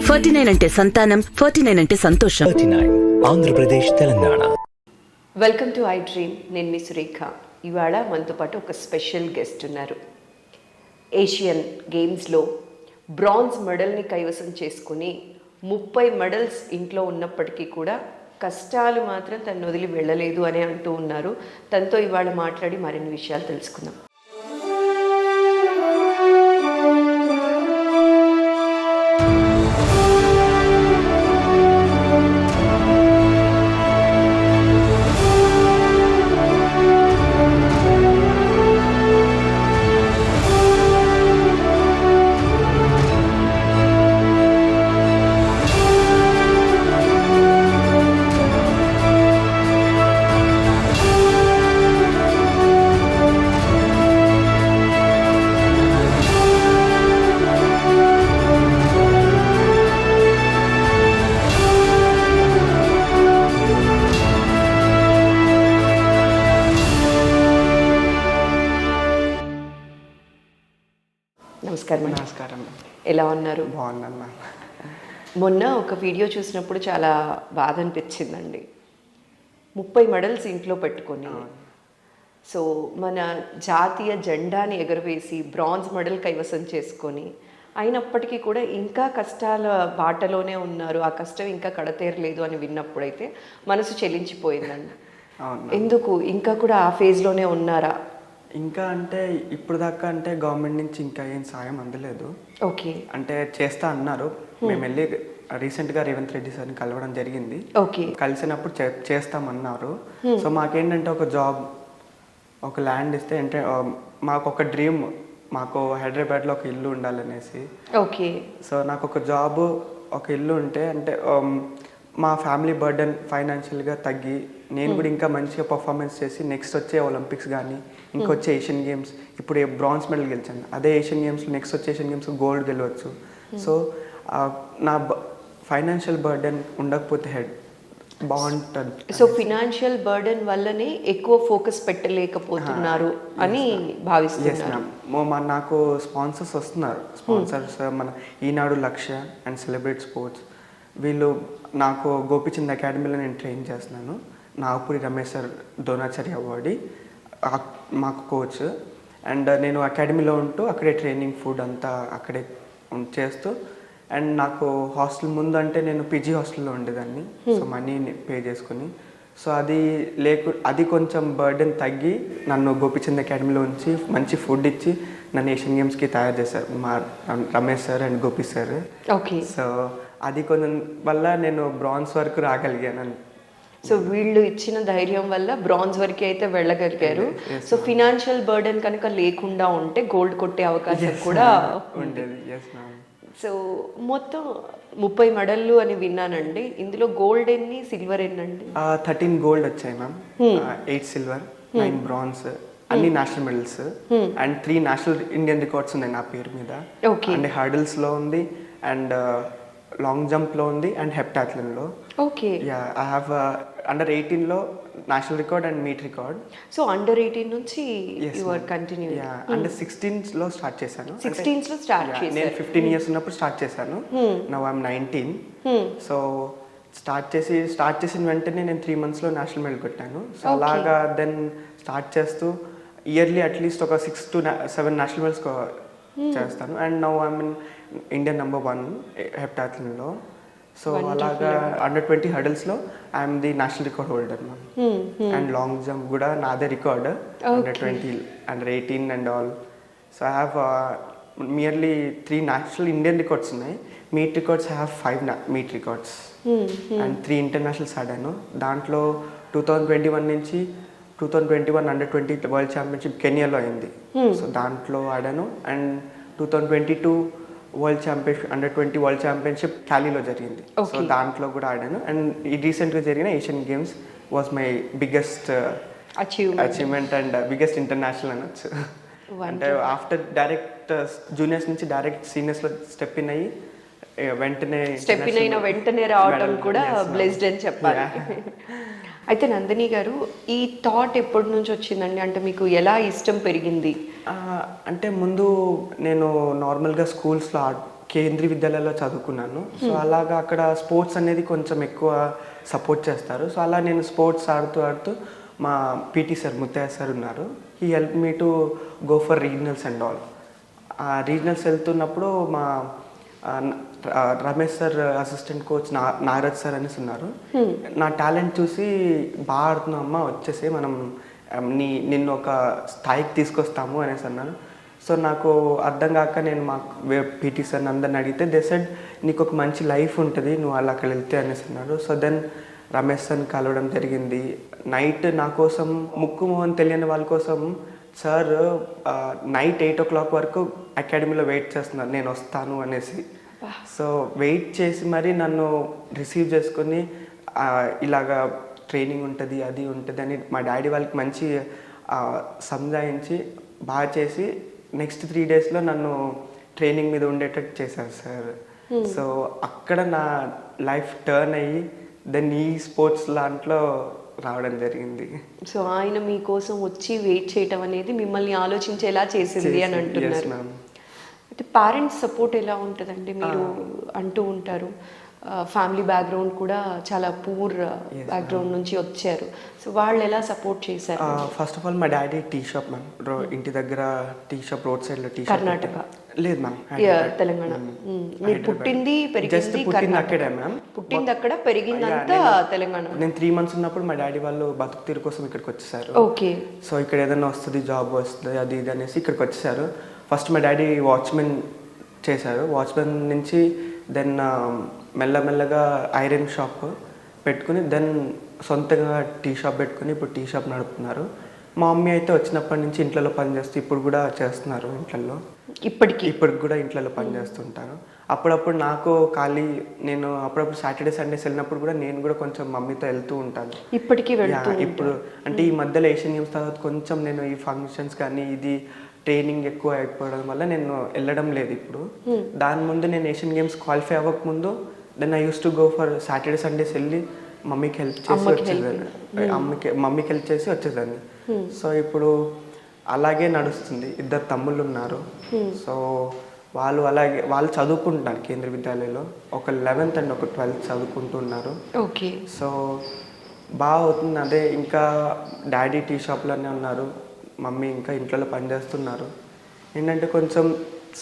49 అంటే సంతానం, 49 అంటే సంతోషం. 39 Andhra Pradesh, Telangana. Welcome to I dream. నేను మీ సురేఖ. ఇవాళ మనతో పాటు ఒక స్పెషల్ గెస్ట్ ఉన్నారు. ఏషియన్ గేమ్స్లో బ్రాంజ్ మెడల్ని కైవసం చేసుకుని 30 మెడల్స్ ఇంట్లో ఉన్నప్పటికీ కూడా కష్టాలు మాత్రం తను వదిలి వెళ్ళలేదు అని అంటూ ఉన్నారు. తనతో ఇవాళ మాట్లాడి మరిన్ని విషయాలు తెలుసుకుందాం. నమస్కారం. నమస్కారం. ఎలా ఉన్నారు? బాగున్నాను మ్యామ్. మొన్న ఒక వీడియో చూసినప్పుడు చాలా బాధ అనిపించిందండి. 30 మెడల్స్ ఇంట్లో పెట్టుకొని సో మన జాతీయ జెండాని ఎగురవేసి బ్రాంజ్ మెడల్ కైవసం చేసుకొని అయినప్పటికీ కూడా ఇంకా కష్టాల బాటలోనే ఉన్నారు, ఆ కష్టం ఇంకా కడతేరలేదు అని విన్నప్పుడైతే మనసు చెలించిపోయిందండి. ఎందుకు ఇంకా కూడా ఆ ఫేజ్లోనే ఉన్నారా? ఇంకా అంటే ఇప్పుడు దాకా అంటే గవర్నమెంట్ నుంచి ఇంకా ఏం సాయం అందలేదు. ఓకే. అంటే చేస్తా అన్నారు. మేము వెళ్ళి రీసెంట్గా రేవంత్ రెడ్డి సార్ని కలవడం జరిగింది. ఓకే. కలిసినప్పుడు చేస్తామన్నారు. సో మాకేంటంటే ఒక జాబ్, ఒక ల్యాండ్ ఇస్తే అంటే మాకు ఒక డ్రీమ్, మాకు హైదరాబాద్లో ఒక ఇల్లు ఉండాలనేసి. ఓకే. సో నాకు ఒక జాబ్, ఒక ఇల్లు ఉంటే అంటే మా ఫ్యామిలీ బర్డెన్ ఫైనాన్షియల్గా తగ్గి నేను కూడా ఇంకా మంచిగా పర్ఫార్మెన్స్ చేసి నెక్స్ట్ వచ్చే ఒలింపిక్స్ కానీ ఇంకొచ్చే ఏషియన్ గేమ్స్, ఇప్పుడు బ్రాంజ్ మెడల్ గెలిచాను, అదే ఏషియన్ గేమ్స్లో నెక్స్ట్ వచ్చే ఏషియన్ గేమ్స్ గోల్డ్ గెలవచ్చు. సో నా ఫైనాన్షియల్ బర్డెన్ ఉండకపోతే బాగుంటుంది. సో ఫినాన్షియల్ బర్డెన్ వల్లనే ఎక్కువ ఫోకస్ పెట్టలేకపోతున్నారు అని భావిస్తున్నారు. నాకు స్పాన్సర్స్ వస్తున్నారు. స్పాన్సర్స్ మన ఈనాడు, లక్ష్య అండ్ సెలబ్రేట్ స్పోర్ట్స్, వీళ్ళు నాకు గోపిచంద్ అకాడమీలో నేను ట్రైన్ చేస్తున్నాను. నాగపూరి రమేష్ సార్ ద్రోణాచార్య అవార్డు మాకు కోచ్. అండ్ నేను అకాడమీలో ఉంటూ అక్కడే ట్రైనింగ్, ఫుడ్ అంతా అక్కడే చేస్తూ, అండ్ నాకు హాస్టల్ ముందు అంటే నేను పీజీ హాస్టల్లో ఉండేదాన్ని. సో మనీ పే చేసుకుని, సో అది కొంచెం బర్డెన్ తగ్గి నన్ను గోపిచంద్ అకాడమీలో ఉంచి మంచి ఫుడ్ ఇచ్చి నన్ను ఏషియన్ గేమ్స్కి తయారు చేశారు మా Ramesh sir and Gopi sir. Okay. So అది కొంచెం వల్ల నేను బ్రాంజ్ వరకు రాగలిగాను. సో వీళ్ళు ఇచ్చిన ధైర్యం వల్ల బ్రాంజ్ వరకు అయితే వెళ్ళగలిగారు. సో ఫినాన్షియల్ బర్డెన్ కనుక లేకుండా ఉంటే గోల్డ్ కొట్టే అవకాశం కూడా ఉండేది. సో మొత్తం 30 మెడల్లు అని విన్నానండి. ఇందులో గోల్డ్ ఎన్ని, సిల్వర్ ఎన్నండి? 13 గోల్డ్ వచ్చాయి మ్యామ్, 8 సిల్వర్, 9 బ్రాంజ్, అన్ని national medals and 3 national Indian records ఉన్నాయి నా పేరు మీద. అండ్ హర్డిల్స్లో ఉంది, అండ్ లాంగ్ జంప్లో ఉంది, అండ్ హెప్టాథ్లన్లో. ఓకే. ఐ హ్యావ్ అండర్ 18లో national record and meet record. So under 18 నుంచి యు ఆర్ కంటిన్యూ. అండర్ 16లో స్టార్ట్ చేశాను. 16లో స్టార్ట్ చేశాను. నేను 15 ఇయర్స్ ఉన్నప్పుడు స్టార్ట్ చేశాను. Now I'm 19. సో స్టార్ట్ చేసిన వెంటనే నేను 3 monthsలో నేషనల్ మెడల్ కొట్టాను. సో అలాగా దెన్ స్టార్ట్ చేస్తూ ఇయర్లీ అట్లీస్ట్ ఒక 6 to 7 నేషనల్ మెడల్స్ చేస్తాను. And now I'm in Indian number 1 హెప్టాథ్లన్లో. సో అలాగా అండర్ 20 హర్డిల్స్లో I'm the national record holder ma'am. And long jump కూడా నాదే record, under 20, under 18 and all. So I have nearly 3 national Indian records ఉన్నాయి. Meet records I have 5 meet records and 3 internationals ఆడాను. దాంట్లో 2021 నుంచి 2021 under 20 world championship కెనియాలో అయింది. So దాంట్లో ఆడాను. And 2022 world championship under 20 world championship క్యాలీలో జరిగింది. సో దాంట్లో కూడా ఆడాను. అండ్ ఈ రీసెంట్గా జరిగిన Asian games was my biggest achievement and biggest international అనొచ్చు. అంటే ఆఫ్టర్ డైరెక్ట్ జూనియర్స్ నుంచి డైరెక్ట్ సీనియర్స్లో స్టెప్ ఇన్ అయ్యి వెంటనే స్టెప్ ఇన్ అయిన వెంటనే రావడం కూడా బ్లెస్డ్ అని చెప్పాలి. అయితే నందిని గారు, ఈ థాట్ ఎప్పటి నుంచి వచ్చిందండి? అంటే మీకు ఎలా ఇష్టం పెరిగింది? అంటే ముందు నేను నార్మల్గా స్కూల్స్లో కేంద్రీయ విద్యాలయాల్లో చదువుకున్నాను. సో అలాగా అక్కడ స్పోర్ట్స్ అనేది కొంచెం ఎక్కువ సపోర్ట్ చేస్తారు. సో అలా నేను స్పోర్ట్స్ ఆడుతూ మా పీటీ సార్ ముత్తయ్య సార్ ఉన్నారు. He help me to go for regionals and all. Regionals వెళ్తున్నప్పుడు మా Ramesh sir assistant coach Nagaraj sir అనేసి ఉన్నారు. నా టాలెంట్ చూసి బాగా ఆడుతున్నావు అమ్మ, వచ్చేసి మనం నిన్ను ఒక స్థాయికి తీసుకొస్తాము అనేసి అన్నారు. సో నాకు అర్థం కాక నేను మా పీటీ సార్ని అందరిని అడిగితే దే సెడ్ నీకు ఒక మంచి లైఫ్ ఉంటుంది నువ్వు అలా అక్కడ వెళ్తే అనేసి అన్నారు. సో దెన్ రమేష్ సార్ని కలవడం జరిగింది. నైట్ నా కోసం ముక్కు మొహం తెలియని వాళ్ళ కోసం సార్ నైట్ 8 o'clock వరకు అకాడమీలో వెయిట్ చేస్తున్నారు నేను వస్తాను అనేసి. సో వెయిట్ చేసి మరి నన్ను రిసీవ్ చేసుకొని ఇలాగా ట్రైనింగ్ ఉంటుంది అది ఉంటుంది అని మా డాడీ వాళ్ళకి మంచి సంజాయించి బాగా చేసి నెక్స్ట్ 3 daysలో నన్ను ట్రైనింగ్ మీద ఉండేటట్టు చేశారు సార్. సో అక్కడ నా లైఫ్ టర్న్ అయ్యి దెన్ ఈ స్పోర్ట్స్ దాంట్లో రావడం జరిగింది. సో ఆయన మీకోసం వచ్చి వెయిట్ చేయటం అనేది మిమ్మల్ని ఆలోచించేలా చేసింది అని అంటున్నారు. అయితే పేరెంట్స్ సపోర్ట్ ఎలా ఉంటుందండి? మీరు అంటూ ఉంటారు ఫ్యామిలీ బ్యాక్గ్రౌండ్ కూడా చాలా పూర్ బ్యాక్గ్రౌండ్ నుంచి వచ్చారు. సో వాళ్ళు ఎలా సపోర్ట్ చేశారు? ఫస్ట్ ఆఫ్ ఆల్ మా డాడీ టీ షాప్ మ్యామ్. ఇంటి దగ్గర టీ షాప్ రోడ్ సైడ్లో టీ షాప్. కర్ణాటక? లేదు మ్యామ్, తెలంగాణ. మీరు పుట్టింది పెరిగింది అక్కడే మ్యామ్. పుట్టింది అక్కడ, పెరిగిందంతా తెలంగాణ. నేను 3 months ఉన్నప్పుడు మా డాడీ వాళ్ళు బతుకు తీరు కోసం ఇక్కడికి వచ్చేసారు. ఓకే. సో ఇక్కడ ఏదైనా వస్తుంది జాబ్ వస్తుంది అది ఇది అనేసి ఇక్కడికి వచ్చేసారు. ఫస్ట్ మా డాడీ వాచ్మెన్ చేశారు. వాచ్మెన్ నుంచి దెన్ మెల్లమెల్లగా ఐరన్ షాప్ పెట్టుకుని దెన్ సొంతంగా టీ షాప్ పెట్టుకుని ఇప్పుడు టీ షాప్ నడుపుతున్నారు. మా మమ్మీ అయితే వచ్చినప్పటి నుంచి ఇంట్లో పనిచేస్తూ ఇప్పుడు కూడా చేస్తున్నారు. ఇంట్లో ఇప్పటికి కూడా ఇంట్లో పని చేస్తుంటారు. అప్పుడప్పుడు నాకు ఖాళీ నేను అప్పుడప్పుడు సాటర్డే సండేస్ వెళ్ళినప్పుడు కూడా నేను కూడా కొంచెం మమ్మీతో వెళ్తూ ఉంటాను. ఇప్పటికీ ఇప్పుడు అంటే ఈ మధ్యలో ఏషియన్ గేమ్స్ తర్వాత కొంచెం నేను ఈ ఫంక్షన్స్ కానీ ఇది ట్రైనింగ్ ఎక్కువ అయిపోవడం వల్ల నేను వెళ్ళడం లేదు ఇప్పుడు. దాని ముందు నేను ఏషియన్ గేమ్స్ క్వాలిఫై అవ్వక ముందు then I used to go for Saturday Sundays వెళ్ళి మమ్మీకి హెల్ప్ చేసి వచ్చేదాన్ని. మమ్మీకి హెల్ప్ చేసి వచ్చేదాన్ని. సో ఇప్పుడు అలాగే నడుస్తుంది. 2 తమ్ముళ్ళు ఉన్నారు. సో వాళ్ళు చదువుకుంటున్నారు కేంద్రీయ విద్యాలయంలో. ఒక 11th and ఒక 12th చదువుకుంటున్నారు. ఓకే. సో బాగా అవుతుంది. అదే ఇంకా డాడీ టీ షాప్లోనే ఉన్నారు, మమ్మీ ఇంకా ఇంట్లో పనిచేస్తున్నారు. ఏంటంటే కొంచెం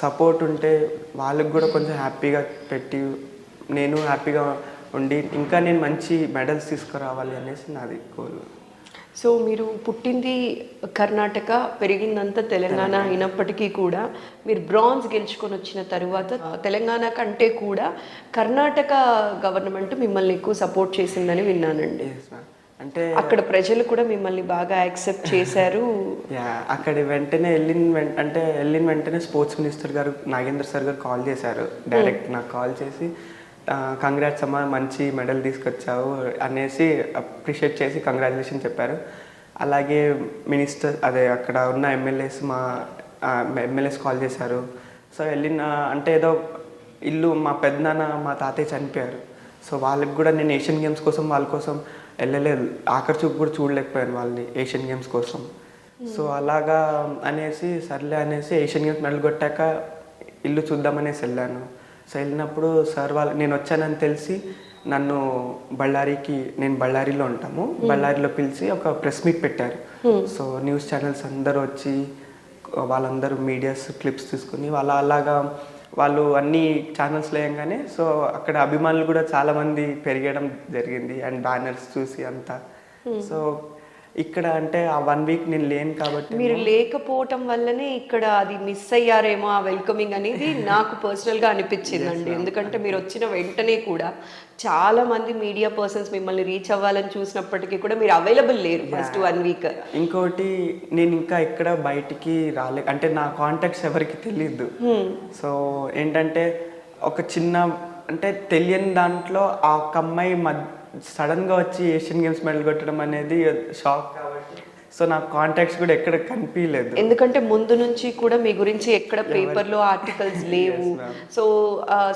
సపోర్ట్ ఉంటే వాళ్ళకి కూడా కొంచెం హ్యాపీగా పెట్టి నేను హ్యాపీగా ఉండి ఇంకా నేను మంచి మెడల్స్ తీసుకురావాలి అనేసి నాది గోల్. సో మీరు పుట్టింది కర్ణాటక, పెరిగిందంతా తెలంగాణ అయినప్పటికీ కూడా మీరు బ్రాంజ్ గెలుచుకొని వచ్చిన తర్వాత తెలంగాణ కంటే కూడా కర్ణాటక గవర్నమెంట్ మిమ్మల్ని ఎక్కువ సపోర్ట్ చేసిందని విన్నానండి. అంటే అక్కడ ప్రజలు కూడా మిమ్మల్ని బాగా యాక్సెప్ట్ చేశారు. అక్కడ వెంటనే వెళ్ళిన వెంటనే స్పోర్ట్స్ మినిస్టర్ గారు నాగేంద్ర సార్ గారు కాల్ చేశారు. డైరెక్ట్ నాకు కాల్ చేసి కంగ్రాట్స్ అమ్మా, మంచి మెడల్ తీసుకొచ్చావు అనేసి అప్రిషియేట్ చేసి కంగ్రాచులేషన్ చెప్పారు. అలాగే మినిస్టర్ అక్కడ ఉన్న ఎమ్మెల్యేస్ మా ఎమ్మెల్యేస్ కాల్ చేశారు. సో అంటే ఏదో ఇల్లు మా పెద్దనాన్న మా తాతయ్య చనిపోయారు. సో వాళ్ళకి కూడా నేను ఏషియన్ గేమ్స్ కోసం వాళ్ళ కోసం వెళ్ళలేదు. ఆఖరి చూపు కూడా చూడలేకపోయాను వాళ్ళని ఏషియన్ గేమ్స్ కోసం. సో అలాగా అనేసి సర్లే అనేసి ఏషియన్ గేమ్స్ మెడల్ కొట్టాక ఇల్లు చూద్దామనేసి వెళ్ళాను. సో వెళ్ళినప్పుడు సార్ నేను వచ్చానని తెలిసి నన్ను నేను బళ్ళారిలో ఉంటాము, బళ్ళారిలో పిలిచి ఒక ప్రెస్ మీట్ పెట్టారు. సో న్యూస్ ఛానల్స్ అందరూ వచ్చి వాళ్ళందరూ మీడియాస్ క్లిప్స్ తీసుకుని వాళ్ళు అన్ని ఛానల్స్ లేయంగానే సో అక్కడ అభిమానులు కూడా చాలామంది పెరిగడం జరిగింది అండ్ బ్యానర్స్ చూసి అంతా. సో ఇక్కడ అంటే ఆ 1 week నేను లేను కాబట్టి మీరు లేకపోవటం వల్లనే ఇక్కడ అది మిస్ అయ్యారేమో ఆ వెల్కమింగ్ అనేది నాకు పర్సనల్గా అనిపించిందండి. ఎందుకంటే మీరు వచ్చిన వెంటనే కూడా చాలా మంది మీడియా పర్సన్స్ మిమ్మల్ని రీచ్ అవ్వాలని చూసినప్పటికీ కూడా మీరు అవైలబుల్ లేరు ఫస్ట్ 1 week. ఇంకోటి నేను ఇంకా ఇక్కడ బయటికి అంటే నా కాంటాక్ట్స్ ఎవరికి తెలియదు. సో ఏంటంటే ఒక చిన్న అంటే తెలియని దాంట్లో ఆ ఒక్క అమ్మాయి సడన్గా వచ్చి ఏషియన్ గేమ్స్ మెడల్ కొట్టడం అనేది షాక్. కాబట్టి సో నాకు కాంటాక్ట్స్ కూడా ఎక్కడ కనిపించలేదు. ఎందుకంటే ముందు నుంచి కూడా మీ గురించి ఎక్కడ పేపర్లో ఆర్టికల్స్ లేవు. సో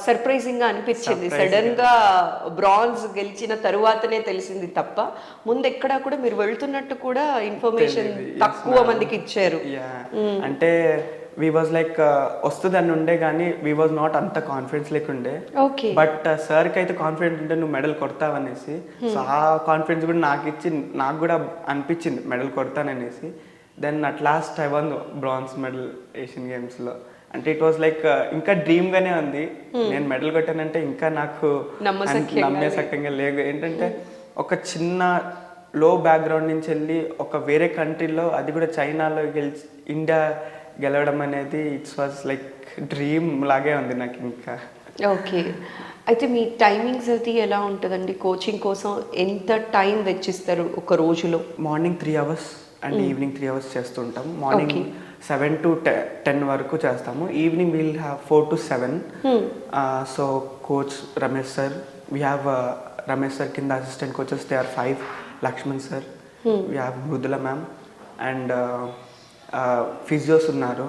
సర్ప్రైజింగ్ గా అనిపించింది. సడన్ గా బ్రాంజ్ గెలిచిన తరువాతనే తెలిసింది తప్ప ముందు ఎక్కడా కూడా మీరు వెళ్తున్నట్టు కూడా ఇన్ఫర్మేషన్ తక్కువ మందికి ఇచ్చారు. అంటే వీ వాజ్ లైక్ వస్తుందని ఉండే కానీ వీ వాజ్ నాట్ అంత కాన్ఫిడెన్స్ లేకుండే. బట్ సార్కి అయితే కాన్ఫిడెంట్ ఉంటే నువ్వు మెడల్ కొడతావనేసి, సో ఆ కాన్ఫిడెన్స్ కూడా నాకు ఇచ్చి నాకు కూడా అనిపించింది మెడల్ కొడతాననేసి. Then at last I won bronze medal ఏషియన్ గేమ్స్లో. అంటే ఇట్ వాజ్ లైక్ ఇంకా డ్రీమ్గానే ఉంది. నేను మెడల్ కొట్టానంటే ఇంకా నాకు నమ్మేసక్యంగా లేదు. ఏంటంటే ఒక చిన్న లో బ్యాక్గ్రౌండ్ నుంచి వెళ్ళి ఒక వేరే కంట్రీలో, అది కూడా చైనాలో ఇండియా గెలవడం అనేది ఇట్స్ వాజ్ లైక్ డ్రీమ్ లాగే ఉంది నాకు ఇంకా. ఓకే, అయితే మీ టైమింగ్స్ అది ఎలా ఉంటుందండి? కోచింగ్ కోసం ఎంత టైం వెచ్చిస్తారు ఒక రోజులో? Morning 3 hours and evening 3 hours చేస్తుంటాం. మార్నింగ్ 7 to 10 వరకు చేస్తాము. Evening will have 4 to 7. So coach Ramesh sir, we have Ramesh sir కింద assistant coaches they are 5, Lakshman sir, we have Mridula ma'am and physios ఉన్నారు.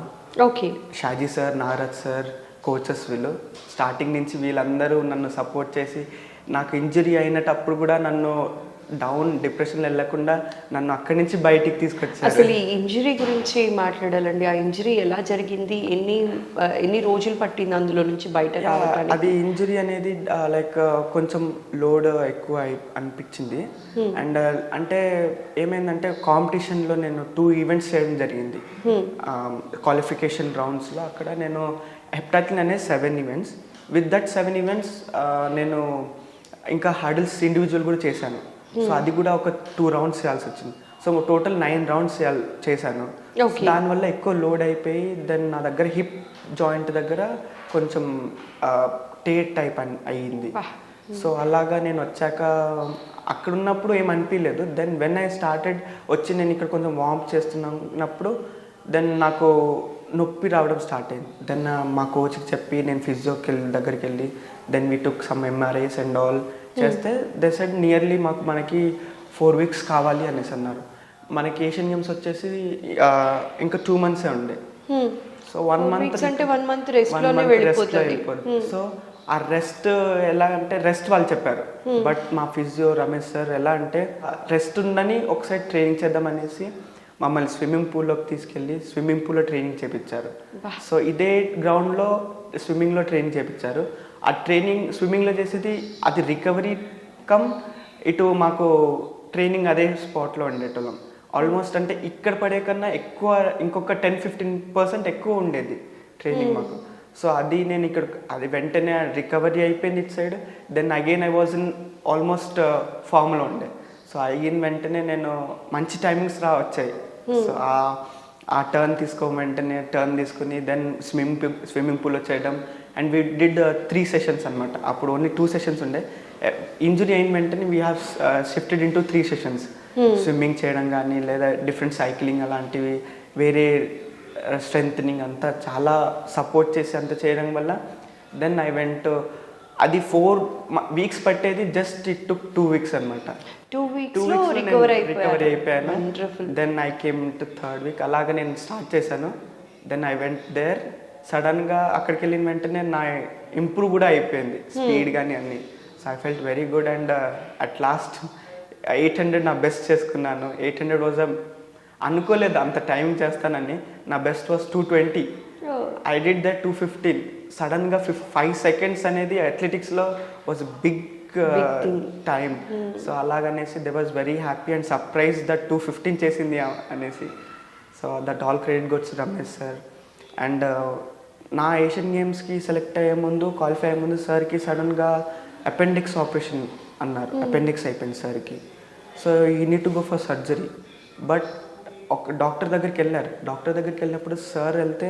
Okay, Shaji sir, Narad sir coaches. వీళ్ళు starting నుంచి వీళ్ళందరూ నన్ను support చేసి, నాకు ఇంజరీ అయినప్పుడు కూడా నన్ను డౌన్ డిప్రెషన్లో వెళ్ళకుండా నన్ను అక్కడి నుంచి బయటికి తీసుకొచ్చారు. అసలు ఈ ఇంజరీ గురించి మాట్లాడాలండి. ఆ ఇంజరీ ఎలా జరిగింది? ఎన్ని రోజులు పట్టింది అందులో నుంచి బయట రావడానికి? అది ఇంజరీ అనేది లైక్ కొంచెం లోడ్ ఎక్కువ అనిపించింది. అండ్ అంటే ఏమైందంటే కాంపిటీషన్లో నేను 2 ఈవెంట్స్ చేయడం జరిగింది క్వాలిఫికేషన్ రౌండ్స్లో. అక్కడ నేను హెప్టాథ్లిన్ అనేది 7 ఈవెంట్స్. విత్ దట్ 7 ఈవెంట్స్ నేను ఇంకా హర్డిల్స్ ఇండివిజువల్ కూడా చేశాను. సో అది కూడా ఒక 2 rounds చేయాల్సి వచ్చింది. సో టోటల్ 9 rounds చేశాను. దానివల్ల ఎక్కువ లోడ్ అయిపోయి దెన్ నా దగ్గర హిప్ జాయింట్ దగ్గర కొంచెం టేట్ టైప్ అయ్యింది. సో అలాగా నేను వచ్చాక అక్కడ ఉన్నప్పుడు ఏం అనిపించలేదు. దెన్ వెన్ ఐ స్టార్టెడ్ వచ్చి నేను ఇక్కడ కొంచెం వార్మ్ చేస్తున్నప్పుడు దెన్ నాకు నొప్పి రావడం స్టార్ట్ అయింది. దెన్ మా కోచ్కి చెప్పి నేను ఫిజియోకి దగ్గరికి వెళ్ళి then we took some MRIs and all చేస్తే దే సెడ్ నియర్లీ మనకి 4 weeks కావాలి అనేసి అన్నారు. మనకి ఏషియన్ గేమ్స్ వచ్చేసి ఇంకా 2 months ఉండే. సో 1 month అంటే 1 month రెస్ట్లోనే వెళ్ళిపోతుంది. సో ఆ రెస్ట్ ఎలా అంటే రెస్ట్ వాళ్ళు చెప్పారు. బట్ మా ఫిజియో రమేష్ సార్ ఎలా అంటే రెస్ట్ ఉందని ఒకసారి ట్రైనింగ్ చేద్దాం అనేసి మమ్మల్ని స్విమ్మింగ్ పూల్లోకి తీసుకెళ్ళి స్విమ్మింగ్ పూల్లో ట్రైనింగ్ చేయించారు. సో ఇదే గ్రౌండ్లో స్విమ్మింగ్లో ట్రైనింగ్ చేయించారు. ఆ ట్రైనింగ్ స్విమ్మింగ్లో చేసేది అది రికవరీ కమ్ ఇటు మాకు ట్రైనింగ్ అదే స్పాట్లో ఉండేటోళ్ళం. ఆల్మోస్ట్ అంటే ఇక్కడ పడే కన్నా ఎక్కువ ఇంకొక 10-15% ఎక్కువ ఉండేది ట్రైనింగ్ మాకు. సో అది నేను ఇక్కడ అది వెంటనే రికవరీ అయిపోయింది ఇటు side. Then again I was in almost ఫామ్లో ఉండే. సో అయిన వెంటనే నేను మంచి టైమింగ్స్ వచ్చాయి. సో ఆ టర్న్ వెంటనే టర్న్ తీసుకుని దెన్ స్విమ్మింగ్ పూల్లో చేయడం. అండ్ వీ డిడ్ 3 sessions అనమాట. అప్పుడు ఓన్లీ 2 sessions ఉండే. ఇంజురీ అయిన వెంటనే we have shifted into 3 sessions. Swimming చేయడం కానీ లేదా డిఫరెంట్ సైక్లింగ్ అలాంటివి వేరే స్ట్రెంథనింగ్ అంతా చాలా సపోర్ట్ చేసి అంతా చేయడం వల్ల దెన్ ఐ వెంట్. అది 4 weeks పట్టేది, జస్ట్ ఇట్ టుక్ 2 weeks అనమాట. 2 weeks రికవరీ అయిపోయాను. Then I came to 3rd week. అలాగా నేను స్టార్ట్ చేశాను. Then I went there. సడన్గా అక్కడికి వెళ్ళిన వెంటనే నా ఇంప్రూవ్ కూడా అయిపోయింది, స్పీడ్ కానీ అన్నీ. So I felt very good. And at last 800 నా బెస్ట్ చేసుకున్నాను. 800 వాజ్ అనుకోలేదు అంత టైం చేస్తానని. నా best was 220. I did that 215. సడన్గా 5 seconds అనేది అథ్లెటిక్స్లో వాజ్ బిగ్ టైం. సో అలాగనేసి they was very happy and surprise that 215 చేసింది అనేసి. So that all credit goes Ramesh sir. And నా ఏషియన్ గేమ్స్కి సెలెక్ట్ అయ్యే ముందు, క్వాలిఫై అయ్యే ముందు సార్కి సడన్గా అపెండిక్స్ ఆపరేషన్ అన్నారు. అపెండిక్స్ అయిపోయింది సార్కి. So you need to go for surgery. But ఒక డాక్టర్ దగ్గరికి వెళ్ళినప్పుడు సార్ వెళ్తే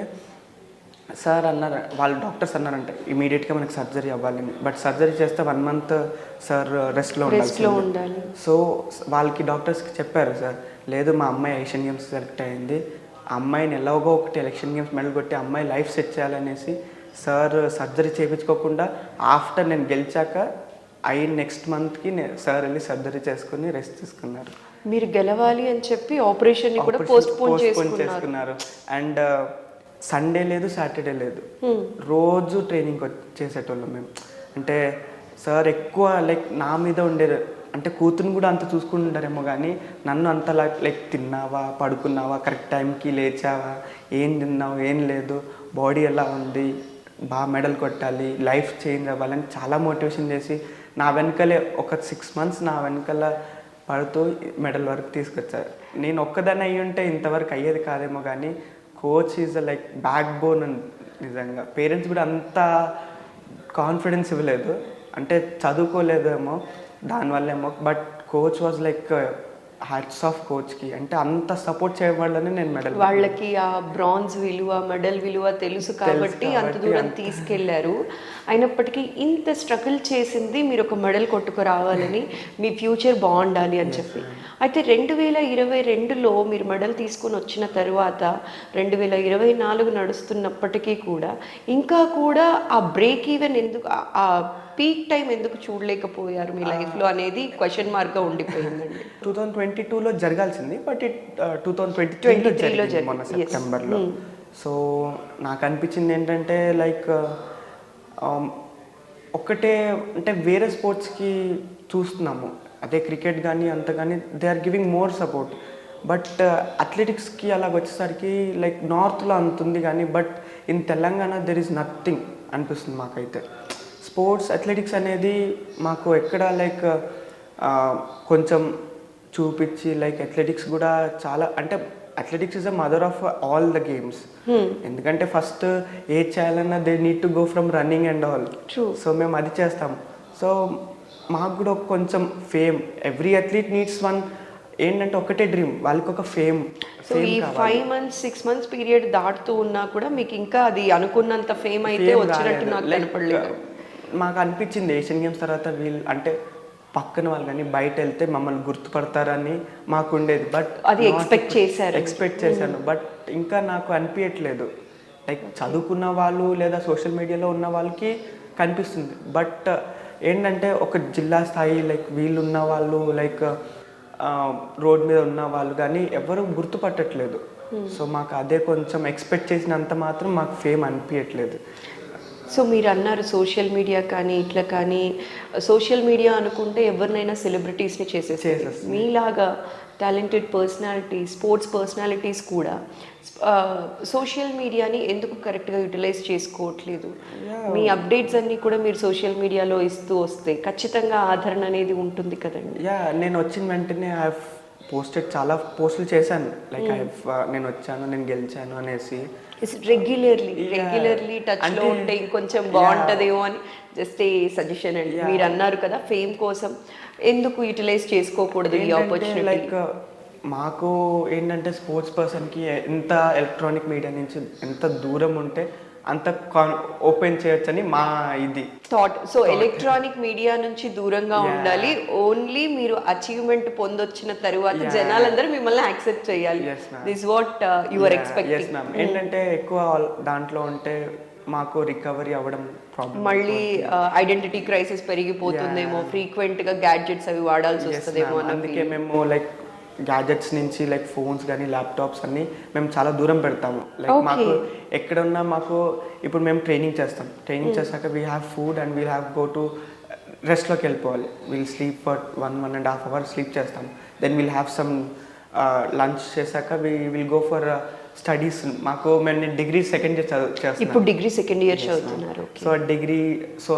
సార్ అన్నారు, వాళ్ళు డాక్టర్స్ అన్నారంటే ఇమీడియట్గా మనకి సర్జరీ అవ్వాలని. బట్ సర్జరీ చేస్తే 1 month సార్ రెస్ట్లో ఉండాలి. సో వాళ్ళకి డాక్టర్స్కి చెప్పారు, సార్ లేదు మా అమ్మాయి ఏషియన్ గేమ్స్ సెలెక్ట్ అయింది, ఆ అమ్మాయిని ఎలాగో ఒకటి ఎలక్షన్ గేమ్స్ మెడల్ కొట్టి అమ్మాయి లైఫ్ సెట్ చేయాలనేసి సార్ సర్జరీ చేయించుకోకుండా ఆఫ్టర్ నేను గెలిచాక నెక్స్ట్ మంత్కి సార్ వెళ్ళి సర్జరీ చేసుకుని రెస్ట్ తీసుకున్నారు. మీరు గెలవాలి అని చెప్పి ఆపరేషన్ ని కూడా పోస్ట్ పోన్ చేసుకున్నారు. అండ్ సండే లేదు, సాటర్డే లేదు, రోజు ట్రైనింగ్ చేసేటోళ్ళం మేము. అంటే సార్ ఎక్కువ లైక్ నా మీద ఉండేది, అంటే కూతురుని కూడా అంత చూసుకుంటారేమో కానీ నన్ను అంతలా లైక్ తిన్నావా, పడుకున్నావా, కరెక్ట్ టైంకి లేచావా, ఏం తిన్నావు, ఏం లేదు, బాడీ ఎలా ఉంది, బాగా మెడల్ కొట్టాలి, లైఫ్ చేంజ్ అవ్వాలని చాలా మోటివేషన్ చేసి నా వెనకలే ఒక 6 months నా వెనకాల పడుతూ మెడల్ వరకు తీసుకొచ్చారు. నేను ఒక్కదాన్ని అయ్యి ఉంటే ఇంతవరకు అయ్యేది కాదేమో కానీ coach is like backbone. నిజంగా పేరెంట్స్ కూడా అంత కాన్ఫిడెన్స్ ఇవ్వలేదు, అంటే చదువుకోలేదేమో దానివల్లేమో, but coach was like hats off కోచ్కి. అంటే అంత సపోర్ట్ చేయబడాలని నేను మెడల్, వాళ్ళకి ఆ బ్రాంజ్ విలువ, మెడల్ విలువ తెలుసు కాబట్టి అంత దూరం తీసుకెళ్లారు. అయినప్పటికీ ఇంత స్ట్రగుల్ చేసింది మీరు ఒక మెడల్ కొట్టుకురావాలని, మీ ఫ్యూచర్ బాగుండాలి అని చెప్పి. అయితే 2022లో మీరు మెడల్ తీసుకొని వచ్చిన తర్వాత 2024 నడుస్తున్నప్పటికీ కూడా ఇంకా కూడా ఆ బ్రేక్ ఈవెన్ ఎందుకు, ఆ పీక్ టైం ఎందుకు చూడలేకపోయారు మీ లైఫ్లో అనేది క్వశ్చన్ మార్క్గా ఉండిపోయిందండి. 2022లో జరగాల్సింది, బట్ 2023లో జరిగింది మొన్న సెప్టెంబర్లో. సో నాకు అనిపించింది ఏంటంటే లైక్ ఒక్కటే, అంటే వేరే స్పోర్ట్స్కి చూస్తున్నాము, అదే క్రికెట్ కానీ అంత కానీ they are giving more support, but అథ్లెటిక్స్కి అలాగ వచ్చేసరికి లైక్ నార్త్లో అంత ఉంది కానీ but in Telangana there is nothing అనిపిస్తుంది మాకైతే. స్పోర్ట్స్ అథ్లెటిక్స్ అనేది మాకు ఎక్కడ లైక్ కొంచెం చూపించి లైక్ అథ్లెటిక్స్ కూడా చాలా, అంటే athletics is the mother of all the games. ఎందుకంటే ఫస్ట్ ఏది చేయాలన్నా they need to go from running and all. So మేము అది చేస్తాం. సో మాకు కూడా కొంచెం fame, every athlete needs one, ఏంటంటే ఒకటే డ్రీమ్, వాళ్ళకి ఒక ఫేమ్. సో ఈ 5 months 6 months పీరియడ్ దాటుతూ ఉన్నా కూడా మీకు ఇంకా అది అనుకున్నంత ఫేమ్ అయితే వచ్చినట్టు నాకు కనపడలేదు. మాకు అనిపించింది ఏషియన్ గేమ్స్ తర్వాత వీళ్ళు, అంటే పక్కన వాళ్ళు కానీ బయట వెళ్తే మమ్మల్ని గుర్తుపడతారని మాకు ఉండేది, బట్ అది ఎక్స్పెక్ట్ చేశాను. బట్ ఇంకా నాకు అనిపించట్లేదు. లైక్ చదువుకున్న వాళ్ళు లేదా సోషల్ మీడియాలో ఉన్న వాళ్ళకి కనిపిస్తుంది, బట్ ఏంటంటే ఒక జిల్లా స్థాయి లైక్ వీళ్ళు ఉన్న వాళ్ళు, లైక్ రోడ్ మీద ఉన్న వాళ్ళు కానీ ఎవరు గుర్తుపట్టట్లేదు. సో మాకు అదే కొంచెం ఎక్స్పెక్ట్ చేసినంత మాత్రం మాకు ఫేమ్ అనిపించట్లేదు. సో మీరు అన్నారు సోషల్ మీడియా కానీ ఇట్లా కానీ, సోషల్ మీడియా అనుకుంటే ఎవరినైనా సెలబ్రిటీస్ని చేసేస్తారు. మీలాగా టాలెంటెడ్ పర్సనాలిటీ, స్పోర్ట్స్ పర్సనాలిటీస్ కూడా సోషల్ మీడియాని ఎందుకు కరెక్ట్గా యూటిలైజ్ చేసుకోవట్లేదు? మీ అప్డేట్స్ అన్నీ కూడా మీరు సోషల్ మీడియాలో ఇస్తూ వస్తే ఖచ్చితంగా ఆదరణ అనేది ఉంటుంది కదండి. నేను వచ్చిన వెంటనే ఐ హావ్ పోస్టెడ్, చాలా పోస్టులు చేశాను, లైక్ నేను వచ్చాను, నేను గెలిచాను అనేసి. రెగ్యులర్లీ టచ్లో ఉంటే ఇంకొంచెం బాగుంటుందేమో అని జస్ట్ ఏ సజెషన్ అండి. మీరు అన్నారు కదా ఫేమ్ కోసం ఎందుకు యూటిలైజ్ చేసుకోకూడదు ఈ ఆపర్చునిటీ? లైక్ మాకు ఏంటంటే స్పోర్ట్స్ పర్సన్కి ఎంత ఎలక్ట్రానిక్ మీడియా నుంచి ఎంత దూరం ఉంటే అంత ఓపెన్ చేయొచ్చని మా ఇది థాట్. సో ఎలక్ట్రానిక్ మీడియా నుంచి దూరంగా ఉండాలి, ఓన్లీ మీరు అచీవ్మెంట్ పొందొచ్చిన తరువాత జనాలందరూ మిమ్మల్ని యాక్సెప్ట్ చేయాలి. This what you are expecting. ఏంటంటే ఎక్కువ దాంట్లో ఉంటే మాకు రికవరీ అవ్వడం ప్రాబ్లం, మళ్ళీ ఐడెంటిటీ క్రైసిస్ పెరిగిపోతుందేమో, ఫ్రీక్వెంట్ గా గ్యాడ్జెట్స్ అవి వాడాల్సి వస్తుందేమో. అందుకే మేము లైక్ గ్యాజెట్స్ నుంచి లైక్ ఫోన్స్ కానీ ల్యాప్టాప్స్ అన్ని మేము చాలా దూరం పెడతాము. లైక్ మాకు ఎక్కడున్నా మాకు ఇప్పుడు మేము ట్రైనింగ్ చేశాక we have food and we have go to రెస్ట్లోకి వెళ్ళిపోవాలి. We'll sleep for 1.5 hours sleep చేస్తాం. Then we'll have some lunch చేశాక we will go for studies. మేము డిగ్రీ సెకండ్ ఇయర్ చేస్తాను. ఇప్పుడు డిగ్రీ సెకండ్ ఇయర్ చదువుతున్నారు. సో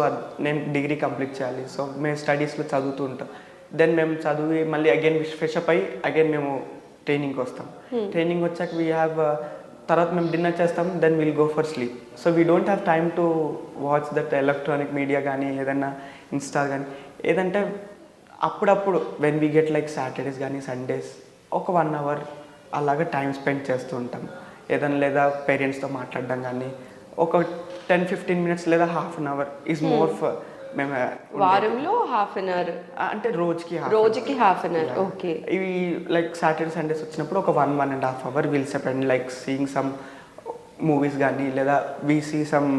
నేను డిగ్రీ కంప్లీట్ చేయాలి. సో మేము స్టడీస్లో చదువుతూ ఉంటాం. దెన్ మేము చదివి మళ్ళీ అగైన్ ఫ్రెష్ అప్ అయ్యి అగైన్ మేము ట్రైనింగ్కి వస్తాం. ట్రైనింగ్ వచ్చాక వీ హ్యావ్, తర్వాత మేము డిన్నర్ చేస్తాం. Then will go for sleep. So we don't have time to watch that electronic media కానీ ఏదైనా ఇన్స్టా కానీ ఏదంటే అప్పుడప్పుడు when we get like Saturdays కానీ సండేస్ ఒక 1 hour అలాగా టైం స్పెండ్ చేస్తూ ఉంటాం. ఏదైనా లేదా పేరెంట్స్తో మాట్లాడడం కానీ ఒక 10-15 minutes లేదా ½ hour ఈజ్ మోర్ ఫర్. మేము వారంలో ½ hour, అంటే రోజుకి ½ hour. ఓకే. ఇవి లైక్ సాటర్డే సండేస్ వచ్చినప్పుడు ఒక 1.5 hour will spend like seeing some movies కానీ లేదా వీ సీ సమ్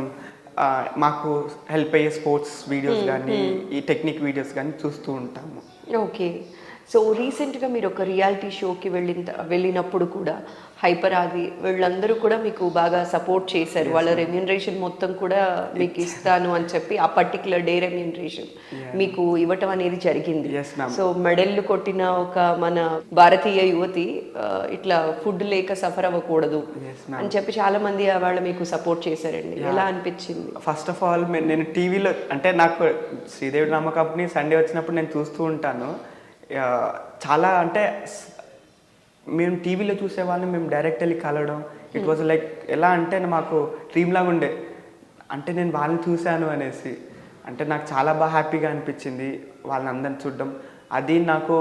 మాకు హెల్ప్ అయ్యే స్పోర్ట్స్ వీడియోస్ కానీ ఈ టెక్నిక్ వీడియోస్ కానీ చూస్తూ ఉంటాము. ఓకే. సో రీసెంట్గా మీరు ఒక రియాలిటీ షోకి వెళ్ళినప్పుడు కూడా హైపర్ ఆది వీళ్ళందరూ కూడా మీకు బాగా సపోర్ట్ చేశారు. వాళ్ళ రెమ్యూనరేషన్ మొత్తం కూడా మీకు ఇస్తాను అని చెప్పి ఆ పర్టికులర్ డే రెమ్యూనరేషన్ మీకు ఇవ్వటం అనేది జరిగింది. సో మెడల్లు కొట్టిన ఒక మన భారతీయ యువతి ఇట్లా ఫుడ్ లేక సఫర్ అవ్వకూడదు అని చెప్పి చాలా మంది వాళ్ళు మీకు సపోర్ట్ చేశారండి. ఎలా అనిపించింది? ఫస్ట్ ఆఫ్ ఆల్ నేను టీవీలో అంటే నాకు శ్రీదేవి డ్రామా కంపెనీ సండే వచ్చినప్పుడు నేను చూస్తూ ఉంటాను. చాలా అంటే మేము టీవీలో చూసేవాళ్ళని మేము డైరెక్ట్ వెళ్ళి కలవడం ఇట్ వాజ్ లైక్ ఎలా అంటే మాకు డ్రీమ్ లాగా ఉండే. అంటే నేను వాళ్ళని చూశాను అనేసి అంటే నాకు చాలా బాగా హ్యాపీగా అనిపించింది వాళ్ళని అందరిని చూడడం. అది నాకు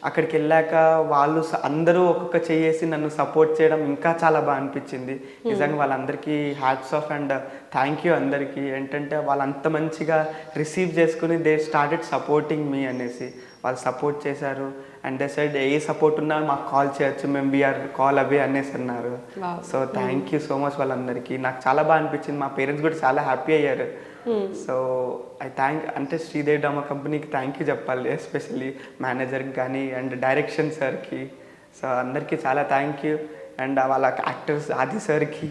అక్కడికి వెళ్ళాక వాళ్ళు అందరూ ఒక్కొక్క చేసి నన్ను సపోర్ట్ చేయడం ఇంకా చాలా బాగా అనిపించింది. నిజంగా వాళ్ళందరికీ hats off and thank you అందరికీ. ఏంటంటే వాళ్ళు అంత మంచిగా రిసీవ్ చేసుకుని దే స్టార్టెడ్ సపోర్టింగ్ మీ అనేసి వాళ్ళు సపోర్ట్ చేశారు. And they side A support ఉన్నా మాకు కాల్ చేయొచ్చు, మేము వీఆర్ కాల్ అవే అనేసి అన్నారు. So thank you so much వాళ్ళందరికీ. నాకు చాలా బాగా అనిపించింది. మా పేరెంట్స్ కూడా చాలా హ్యాపీ అయ్యారు. సో ఐ అంటే శ్రీదేవి డ్రామా కంపెనీకి థ్యాంక్ యూ చెప్పాలి, ఎస్పెషల్లీ మేనేజర్కి కానీ అండ్ డైరెక్షన్ సార్కి. సో అందరికీ చాలా థ్యాంక్ యూ. అండ్ వాళ్ళ యాక్టర్స్ ఆది సార్కి,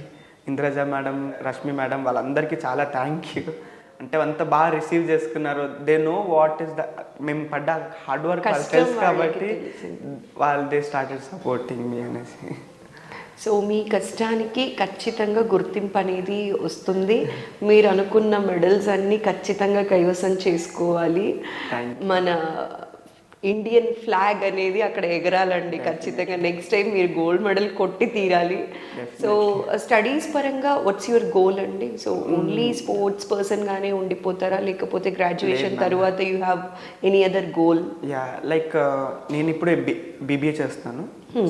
ఇంద్రజ మేడం, రష్మి మేడం వాళ్ళందరికీ చాలా థ్యాంక్ యూ. అంటే అంత బాగా రిసీవ్ చేసుకున్నారు. They know what is the మేము పడ్డ హార్డ్ వర్క్ తెలుసు కాబట్టి వాళ్ళు దే స్టార్టెడ్ సపోర్టింగ్ మీ అనేసి. సో మీ కష్టానికి ఖచ్చితంగా గుర్తింపు అనేది వస్తుంది. మీరు అనుకున్న మెడల్స్ అన్నీ ఖచ్చితంగా కైవసం చేసుకోవాలి. మన ఇండియన్ ఫ్లాగ్ అనేది అక్కడ ఎగరాలండి ఖచ్చితంగా. నెక్స్ట్ టైం మీరు గోల్డ్ మెడల్ కొట్టి తీరాలి. సో స్టడీస్ పరంగా వాట్స్ యువర్ గోల్ అండి? సో ఓన్లీ స్పోర్ట్స్ పర్సన్ గానే ఉండిపోతారా, లేకపోతే గ్రాడ్యుయేషన్ తర్వాత you have any other goal? Yeah like నేను ఇప్పుడు బీబీఏ చేస్తున్నాను.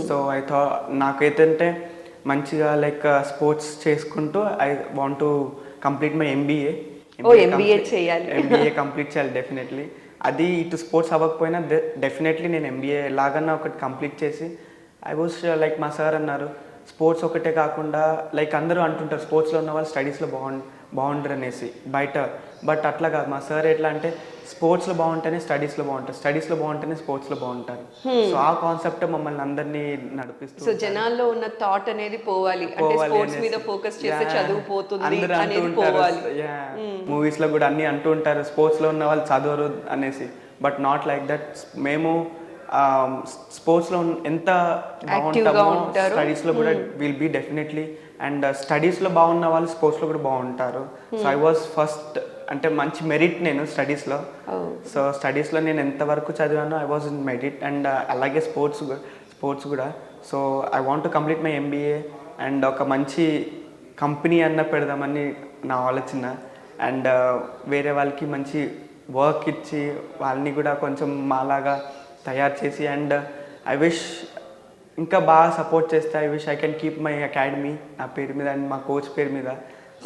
సో నాకైతే మంచిగా లైక్ స్పోర్ట్స్ చేసుకుంటూ I want to complete my MBA. MBA complete చేయాలి డెఫినెట్లీ. అది ఇటు స్పోర్ట్స్ అవ్వకపోయినా డెఫినెట్లీ నేను ఎంబీఏ లాగన్నా ఒకటి కంప్లీట్ చేసి ఐ వాజ్ లైక్ మా సార్ అన్నారు స్పోర్ట్స్ ఒకటే కాకుండా లైక్ అందరూ అంటుంటారు స్పోర్ట్స్లో ఉన్న వాళ్ళు స్టడీస్లో బాగుండరు అనేసి బయట. బట్ అట్లా కాదు, మా సార్ ఎట్లా అంటే స్పోర్ట్స్లో బాగుంటేనే స్టడీస్లో బాగుంటారు, స్టడీస్లో బాగుంటేనే స్పోర్ట్స్లో బాగుంటారు. సో ఆ కాన్సెప్ట్ మమ్మల్ని అందరినీ నడిపిస్తుంది. సో జనాల్లో ఉన్న థాట్ అనేది పోవాలి, అంటే స్పోర్ట్స్ మీద ఫోకస్ చేస్తే చదువు పోతుంది అనేది పోవాలి. మూవీస్ లో కూడా అన్ని అంటూ ఉంటారు స్పోర్ట్స్ లో ఉన్న వాళ్ళు చదవరు అనేసి. But not like that. మేము స్పోర్ట్స్ లో ఎంత బాగుంటామో స్టడీస్ లో కూడా will be definitely. And studies లో బాగున్న వాళ్ళు స్పోర్ట్స్ లో కూడా బాగుంటారు. సో ఐ వాజ్ ఫస్ట్ అంటే మంచి మెరిట్ నేను స్టడీస్లో. సో స్టడీస్లో నేను ఎంతవరకు చదివానో I was in merit. And అలాగే స్పోర్ట్స్ కూడా. So I want to complete my MBA and ఒక మంచి కంపెనీ అన్న పెడదామని నా ఆలోచన. అండ్ వేరే వాళ్ళకి మంచి వర్క్ ఇచ్చి వాళ్ళని కూడా కొంచెం మాలాగా తయారు చేసి అండ్ ఐ విష్ ఇంకా బాగా సపోర్ట్ చేస్తే I wish I can keep my academy నా పేరు మీద అండ్ మా కోచ్ పేరు మీద.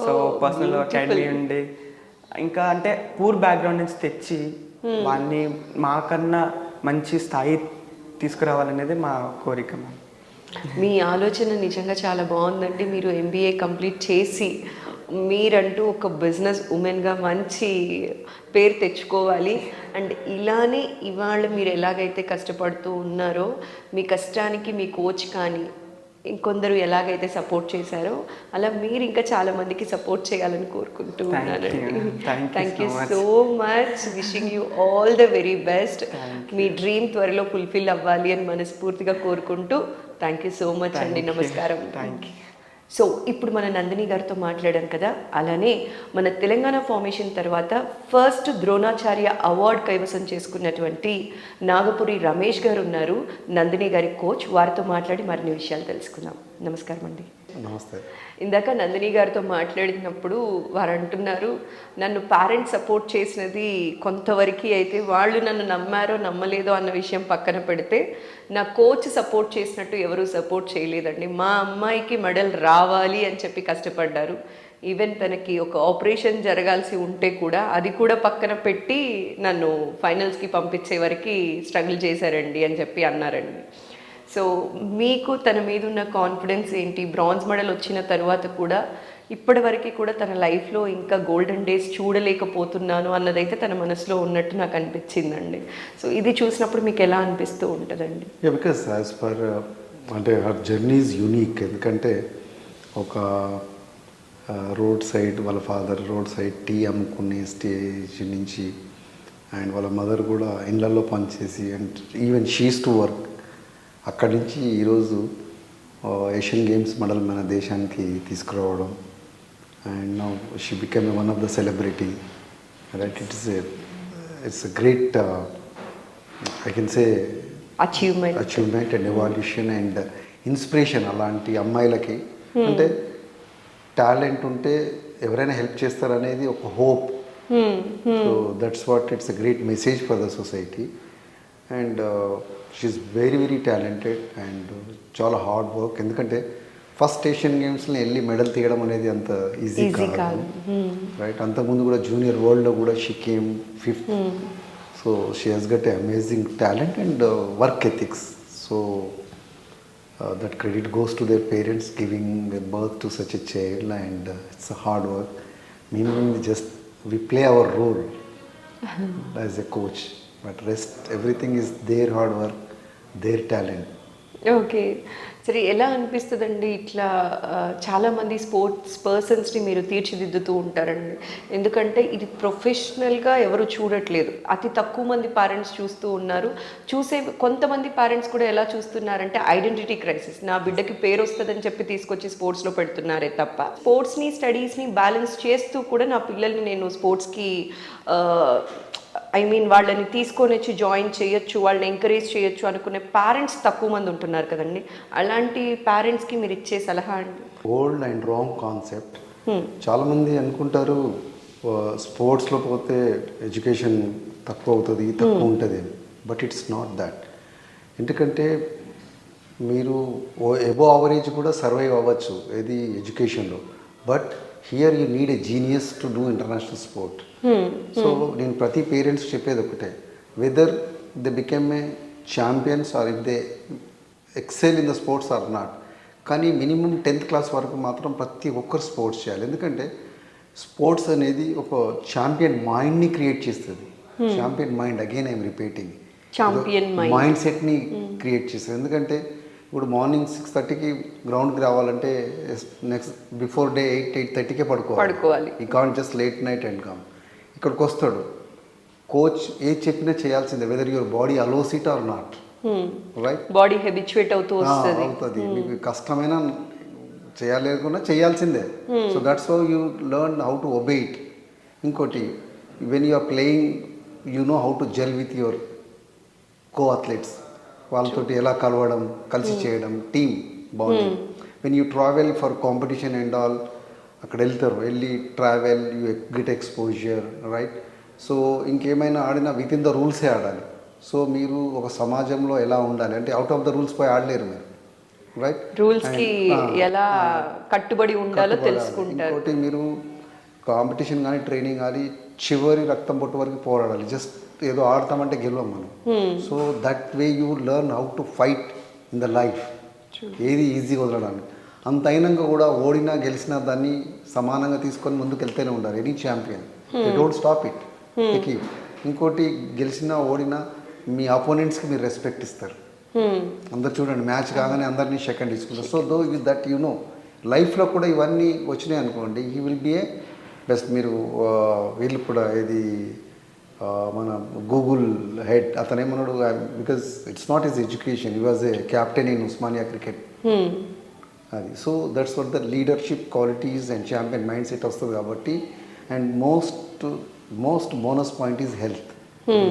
సో పర్సనల్ అకాడమీ ఉండి ఇంకా అంటే పూర్ బ్యాక్గ్రౌండ్ నుంచి తెచ్చి వాళ్ళని మాకన్నా మంచి స్థాయి తీసుకురావాలనేది మా కోరిక. మీ ఆలోచన నిజంగా చాలా బాగుందండి. మీరు ఎంబీఏ కంప్లీట్ చేసి మీరంటూ ఒక బిజినెస్ ఉమెన్గా మంచి పేరు తెచ్చుకోవాలి. అండ్ ఇలానే ఇవాళ మీరు ఎలాగైతే కష్టపడుతూ ఉన్నారో మీ కష్టానికి మీ కోచ్ కానీ ఇంకొందరు ఎలాగైతే సపోర్ట్ చేశారో అలా మీరు ఇంకా చాలా మందికి సపోర్ట్ చేయాలని కోరుకుంటూ ఉన్నానండి. Thank you so much. Wishing you all the very best. Me dream త్వరలో ఫుల్ఫిల్ అవ్వాలి అని మనస్ఫూర్తిగా కోరుకుంటూ థ్యాంక్ యూ సో మచ్ అండి. నమస్కారం. Thank you. సో ఇప్పుడు మన నందిని గారితో మాట్లాడాం కదా, అలానే మన తెలంగాణ ఫార్మేషన్ తర్వాత ఫస్ట్ ద్రోణాచార్య అవార్డు కైవసం చేసుకున్నటువంటి నాగపురి రమేష్ గారు ఉన్నారు, నందిని గారి కోచ్. వారితో మాట్లాడి మరిన్ని విషయాలు తెలుసుకుందాం. నమస్కారం అండి. నమస్తే. ఇందాక నందిని గారితో మాట్లాడినప్పుడు వారు అంటున్నారు నన్ను పేరెంట్స్ సపోర్ట్ చేసినది కొంతవరకు అయితే, వాళ్ళు నన్ను నమ్మారో నమ్మలేదో అన్న విషయం పక్కన పెడితే నా కోచ్ సపోర్ట్ చేసినట్టు ఎవరూ సపోర్ట్ చేయలేదండి. మా అమ్మాయికి మెడల్ రావాలి అని చెప్పి కష్టపడ్డారు. ఈవెన్ తనకి ఒక ఆపరేషన్ జరగాల్సి ఉంటే కూడా అది కూడా పక్కన పెట్టి నన్ను ఫైనల్స్కి పంపించే వరకు స్ట్రగుల్ చేశారండి అని చెప్పి అన్నారండి. సో మీకు తన మీద ఉన్న కాన్ఫిడెన్స్ ఏంటి? బ్రాంజ్ మెడల్ వచ్చిన తర్వాత కూడా ఇప్పటి వరకు కూడా తన లైఫ్లో ఇంకా గోల్డెన్ డేస్ చూడలేకపోతున్నాను అన్నదైతే తన మనసులో ఉన్నట్టు నాకు అనిపించిందండి. సో ఇది చూసినప్పుడు మీకు ఎలా అనిపిస్తూ ఉంటుందండి? బికాస్ యాజ్ పర్ అంటే హర్ జర్నీ ఈజ్ యూనిక్. ఎందుకంటే ఒక రోడ్ సైడ్ వాళ్ళ ఫాదర్ రోడ్ సైడ్ టీ అమ్ముకునే స్టేజ్ నుంచి అండ్ వాళ్ళ మదర్ కూడా ఇళ్ళల్లో పనిచేసి and even she's to work అక్కడి నుంచి ఈరోజు ఏషియన్ గేమ్స్ మెడల్ మన దేశానికి తీసుకురావడం and now she become one of the celebrity right. It's a great I can say achievement and evolution and inspiration అలాంటి అమ్మాయిలకి. అంటే టాలెంట్ ఉంటే ఎవరైనా హెల్ప్ చేస్తారనేది ఒక hope. So that's what it's a great message for the society and she is very very talented and చాలా hard work. ఎందుకంటే first Asian గేమ్స్లో వెళ్ళి మెడల్ తీయడం అనేది అంత ఈజీ కాదు రైట్. అంతకుముందు కూడా జూనియర్ వరల్డ్లో కూడా she came 5th. So she has got a amazing talent and work ethics. So that credit goes to their parents giving birth to such a child and it's a hard work. Meaning we play our role as a coach, but rest everything is their hard work, their talent. Okay, సరే ఎలా అనిపిస్తుందండి ఇట్లా చాలామంది sports పర్సన్స్ని మీరు తీర్చిదిద్దుతూ ఉంటారండి? ఎందుకంటే ఇది ప్రొఫెషనల్గా ఎవరు చూడట్లేదు, అతి తక్కువ మంది పేరెంట్స్ చూస్తూ ఉన్నారు. కొంతమంది పేరెంట్స్ కూడా ఎలా చూస్తున్నారంటే ఐడెంటిటీ క్రైసిస్, నా బిడ్డకి పేరు వస్తుందని చెప్పి తీసుకొచ్చి స్పోర్ట్స్లో పెడుతున్నారే తప్ప స్పోర్ట్స్ని స్టడీస్ని బ్యాలెన్స్ చేస్తూ కూడా నా పిల్లల్ని నేను స్పోర్ట్స్కి వాళ్ళని తీసుకొని వచ్చి జాయిన్ చేయొచ్చు, వాళ్ళని ఎంకరేజ్ చేయొచ్చు అనుకునే పేరెంట్స్ తక్కువ మంది ఉంటున్నారు కదండి. అలాంటి పేరెంట్స్కి మీరు ఇచ్చే సలహా అండి? Old and wrong concept. చాలామంది అనుకుంటారు స్పోర్ట్స్లో పోతే ఎడ్యుకేషన్ తక్కువ అవుతుంది, తక్కువ ఉంటుంది, బట్ ఇట్స్ నాట్ దాట్. ఎందుకంటే మీరు ఎబో యావరేజ్ కూడా సర్వైవ్ అవ్వచ్చు ఏది ఎడ్యుకేషన్లో, but here you need a genius to do international sport. So నేను ప్రతి పేరెంట్స్ చెప్పేది ఒకటే, whether they became a champions or if they excel in the sports or not, కానీ మినిమం 10th క్లాస్ వరకు మాత్రం ప్రతి ఒక్కరు స్పోర్ట్స్ చేయాలి. ఎందుకంటే స్పోర్ట్స్ అనేది ఒక ఛాంపియన్ మైండ్ని క్రియేట్ చేస్తుంది. Champion mind, again I'm repeating, mind సెట్ని క్రియేట్ చేస్తుంది. ఎందుకంటే ఇప్పుడు మార్నింగ్ 6:30కి గ్రౌండ్కి రావాలంటే నెక్స్ట్ బిఫోర్ డే 8:30కే పడుకోవాలి. ఈ can't just late night and come. ఇక్కడికి వస్తాడు కోచ్ ఏది చెప్పినా చేయాల్సిందే, whether your body allows it or not, right? Body habituate అవుతుంది. మీకు కష్టమైన చేయాలనుకున్నా చేయాల్సిందే. So that's how you learn how to obey it. ఇంకోటి, when you are playing you know how to gel with your co athletes, వాళ్ళతోటి ఎలా కలవడం, కలిసి చేయడం, team bonding. When you travel for competition and all, అక్కడ వెళ్ళి travel you get exposure, right? So ఇంకేమైనా ఆడినా విత్ ఇన్ ద రూల్సే ఆడాలి. సో మీరు ఒక సమాజంలో ఎలా ఉండాలి అంటే అవుట్ ఆఫ్ ద రూల్స్ పోయి ఆడలేరు మీరు, రైట్? రూల్స్కి ఎలా కట్టుబడి ఉండాలో తెలుసుకుంటారు. ఇంకోటి, మీరు కాంపిటీషన్ కానీ ట్రైనింగ్ కానీ చివరి రక్తం పొట్టు వరకు పోరాడాలి. జస్ట్ ఏదో ఆడతామంటే గెలవం మనం. So that way you learn how to fight in the life. ఏది ఈజీగా వదలడానికి, అంత అయినాక కూడా ఓడినా గెలిచినా దాన్ని సమానంగా తీసుకొని ముందుకు వెళ్తూనే ఉండాలి. Any champion, they don't stop it. ఇంకోటి, గెలిచినా ఓడినా మీ అపోనెంట్స్కి మీరు రెస్పెక్ట్ ఇస్తారు. అందరు చూడండి, మ్యాచ్ కాగానే అందరినీ సెకండ్ తీసుకుంటారు. So though that you know లైఫ్లో కూడా ఇవన్నీ వచ్చినాయి అనుకోండి, he will be a best. మీరు వీళ్ళు కూడా ఇది మన గూగుల్ హెడ్ అతను ఏమన్నాడు, because it's not his education, he was a captain in Osmania cricket. అది. So that's what the leadership qualities and champion mindset వస్తుంది కాబట్టి. And most bonus point is health.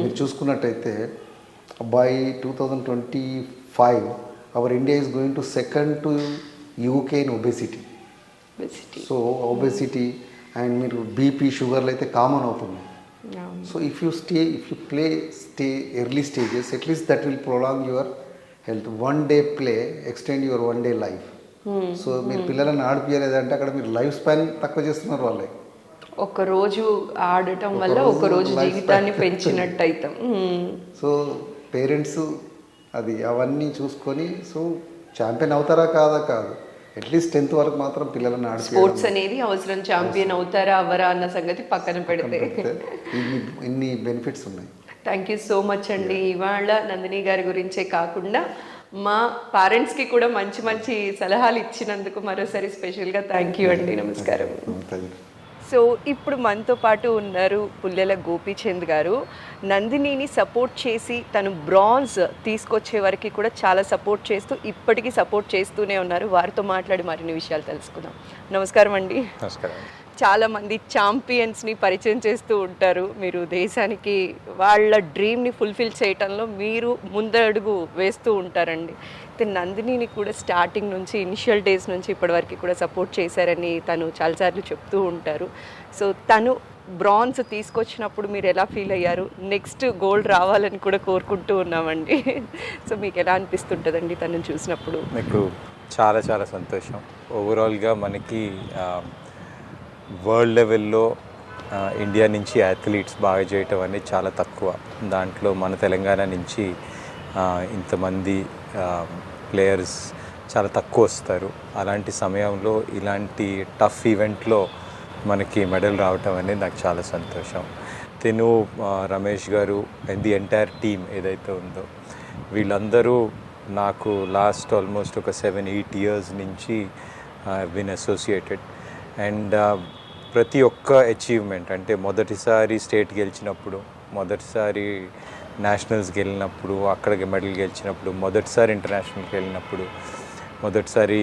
మీరు చూసుకున్నట్టయితే by 2025 our India is going to second to UK in obesity. So obesity and మీరు BP, షుగర్లు అయితే common అవుతున్నాయి. So if you stay early stages, at least that will prolong your health. One day play, extend your one day life. So మీరు పిల్లలను ఆడిపియలేదంటే అక్కడ మీరు life span తక్కువ చేస్తున్నారు వాళ్ళే. ఒక రోజు ఆడటం వల్ల ఒక రోజు జీవితాన్ని పెంచినట్టు అవుతాం. సో పేరెంట్స్ అది అవన్నీ చూసుకొని, సో ఛాంపియన్ అవుతారా కాదు, అట్లీస్ట్ 10th వరకు మాత్రం పిల్లలను స్పోర్ట్స్ అనేది అవసరం, ఛాంపియన్ అవుతారా అవ్వరా అన్న సంగతి పక్కన పెడితే ఇన్ని బెనిఫిట్స్ ఉన్నాయి. థ్యాంక్ యూ సో మచ్ అండి. ఇవాళ నందిని గారి గురించే కాకుండా మా పేరెంట్స్కి కూడా మంచి మంచి సలహాలు ఇచ్చినందుకు మరోసారి స్పెషల్గా థ్యాంక్ యూ అండి. నమస్కారం. సో ఇప్పుడు మనతో పాటు ఉన్నారు పుల్లెల గోపీచంద్ గారు. నందినిని సపోర్ట్ చేసి తను బ్రాంజ్ తీసుకొచ్చే వరకు కూడా చాలా సపోర్ట్ చేస్తూ ఇప్పటికీ సపోర్ట్ చేస్తూనే ఉన్నారు. వారితో మాట్లాడి మరిన్ని విషయాలు తెలుసుకుందాం. నమస్కారం అండి. నమస్కారం. చాలామంది ఛాంపియన్స్ని పరిచయం చేస్తూ ఉంటారు. మీరు దేశానికి వాళ్ళ డ్రీమ్ని ఫుల్ఫిల్ చేయటంలో మీరు ముందడుగు వేస్తూ ఉంటారండి. అయితే నందినిని కూడా స్టార్టింగ్ నుంచి ఇనిషియల్ డేస్ నుంచి ఇప్పటివరకు కూడా సపోర్ట్ చేశారని తను చాలాసార్లు చెప్తూ ఉంటారు. సో తను బ్రాంజ్ తీసుకొచ్చినప్పుడు మీరు ఎలా ఫీల్ అయ్యారు? నెక్స్ట్ గోల్డ్ రావాలని కూడా కోరుకుంటూ ఉన్నామండి. సో మీకు ఎలా అనిపిస్తుంటుందండి తనను చూసినప్పుడు? మీకు చాలా చాలా సంతోషం. ఓవరాల్గా మనకి వరల్డ్ లెవెల్లో ఇండియా నుంచి అథ్లీట్స్ బాగా చేయటం అనేది చాలా తక్కువ. దాంట్లో మన తెలంగాణ నుంచి ఇంతమంది ప్లేయర్స్ చాలా తక్కువ వస్తారు. అలాంటి సమయంలో ఇలాంటి టఫ్ ఈవెంట్లో మనకి మెడల్ రావటం అనేది నాకు చాలా సంతోషం. తిను రమేష్ గారు అండ్ ది ఎంటైర్ టీమ్ ఏదైతే ఉందో వీళ్ళందరూ నాకు లాస్ట్ ఆల్మోస్ట్ ఒక 7-8 years నుంచి బిన్ అసోసియేటెడ్. అండ్ ప్రతి ఒక్క అచీవ్మెంట్ అంటే మొదటిసారి స్టేట్ గెలిచినప్పుడు, మొదటిసారి నేషనల్స్కి వెళ్ళినప్పుడు, అక్కడికి మెడల్ గెలిచినప్పుడు, మొదటిసారి ఇంటర్నేషనల్కి వెళ్ళినప్పుడు, మొదటిసారి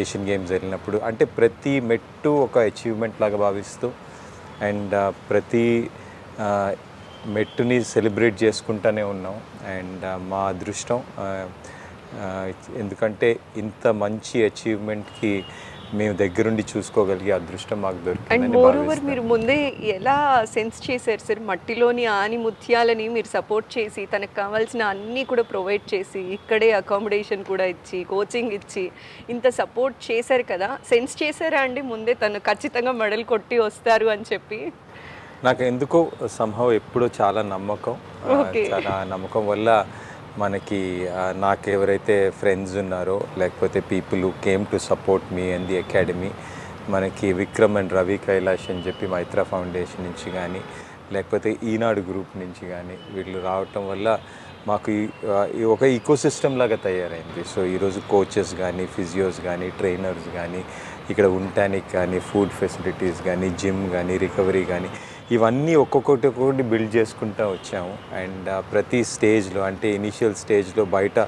ఏషియన్ గేమ్స్ వెళ్ళినప్పుడు, అంటే ప్రతి మెట్టు ఒక అచీవ్మెంట్ లాగా భావిస్తూ అండ్ ప్రతి మెట్టుని సెలబ్రేట్ చేసుకుంటూనే ఉన్నాం. అండ్ మా అదృష్టం, ఎందుకంటే ఇంత మంచి అచీవ్మెంట్కి మేము దగ్గరుండి చూసుకోగలిగే అదృష్టం మాకు దొరికింది. అండ్ మోర్ ఓవర్ మీరు ముందే ఎలా సెన్స్ చేశారు సార్? మట్టిలోని ఆని ముత్యాలని మీరు సపోర్ట్ చేసి తనకు కావాల్సిన అన్నీ కూడా ప్రొవైడ్ చేసి ఇక్కడే అకామిడేషన్ కూడా ఇచ్చి కోచింగ్ ఇచ్చి ఇంత సపోర్ట్ చేశారు కదా, సెన్స్ చేశారా అండి ముందే తను ఖచ్చితంగా మెడల్ కొట్టి వస్తారు అని చెప్పి? నాకు ఎందుకో సంభవం ఎప్పుడో చాలా నమ్మకం. చాలా నమ్మకం వల్ల మనకి నాకు ఎవరైతే ఫ్రెండ్స్ ఉన్నారో లేకపోతే people who came to support me and the academy, మనకి విక్రమ్ అండ్ రవి కైలాష్ అని చెప్పి మైత్రా ఫౌండేషన్ నుంచి కానీ లేకపోతే ఈనాడు గ్రూప్ నుంచి కానీ వీళ్ళు రావటం వల్ల మాకు ఒక ఈకోసిస్టమ్ లాగా తయారైంది. సో ఈరోజు కోచెస్ కానీ, ఫిజియోస్ కానీ, ట్రైనర్స్ కానీ, ఇక్కడ ఉండటానికి కానీ, ఫుడ్ ఫెసిలిటీస్ కానీ, జిమ్ కానీ, రికవరీ కానీ, ఇవన్నీ ఒక్కొక్కటి బిల్డ్ చేసుకుంటూ వచ్చాము. అండ్ ప్రతి స్టేజ్లో అంటే ఇనిషియల్ స్టేజ్లో బయట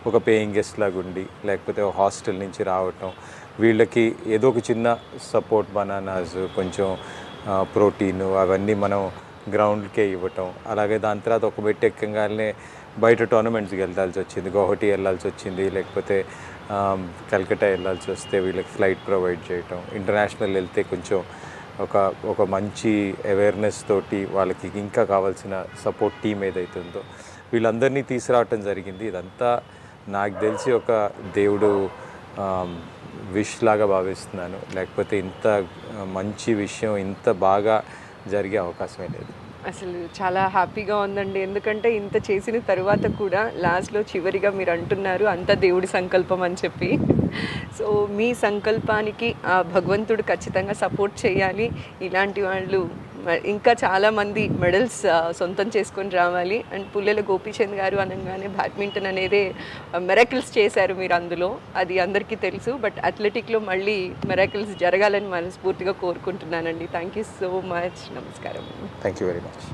ఒక పేయింగ్ గెస్ట్ లాగా ఉండి లేకపోతే హాస్టల్ నుంచి రావటం, వీళ్ళకి ఏదో ఒక చిన్న సపోర్ట్, బనానాస్, కొంచెం ప్రోటీన్ అవన్నీ మనం గ్రౌండ్కే ఇవ్వటం. అలాగే దాని తర్వాత ఒక మెట్టు ఎక్కగానే బయట టోర్నమెంట్స్కి వెళ్ళాల్సి వచ్చింది, గౌహటి వెళ్ళాల్సి వచ్చింది, లేకపోతే కల్కట్టా వెళ్ళాల్సి వస్తే వీళ్ళకి ఫ్లైట్ ప్రొవైడ్ చేయటం, ఇంటర్నేషనల్ వెళ్తే కొంచెం ఒక మంచి అవేర్నెస్ తోటి వాళ్ళకి ఇంకా కావాల్సిన సపోర్ట్ టీం ఏదైతే ఉందో వీళ్ళందరినీ తీసుకురావటం జరిగింది. ఇదంతా నాకు తెలిసి ఒక దేవుడు విష్ లాగా భావిస్తున్నాను. లేకపోతే ఇంత మంచి విషయం ఇంత బాగా జరిగే అవకాశమే లేదు. అసలు చాలా హ్యాపీగా ఉందండి. ఎందుకంటే ఇంత చేసిన తర్వాత కూడా లాస్ట్లో చివరిగా మీరు అంటున్నారు అంత దేవుడి సంకల్పం అని చెప్పి. సో మీ సంకల్పానికి ఆ భగవంతుడు ఖచ్చితంగా సపోర్ట్ చేయాలి. ఇలాంటి వాళ్ళు ఇంకా చాలామంది మెడల్స్ సొంతం చేసుకొని రావాలి. అండ్ పుల్లెల గోపీచంద్ గారు అనగానే బ్యాడ్మింటన్ అనేది మెరాకిల్స్ చేశారు మీరు అందులో, అది అందరికీ తెలుసు. బట్ అథ్లెటిక్లో మళ్ళీ మెరాకిల్స్ జరగాలని మనస్ఫూర్తిగా కోరుకుంటున్నానండి. Thank you so much. నమస్కారం. Thank you very much.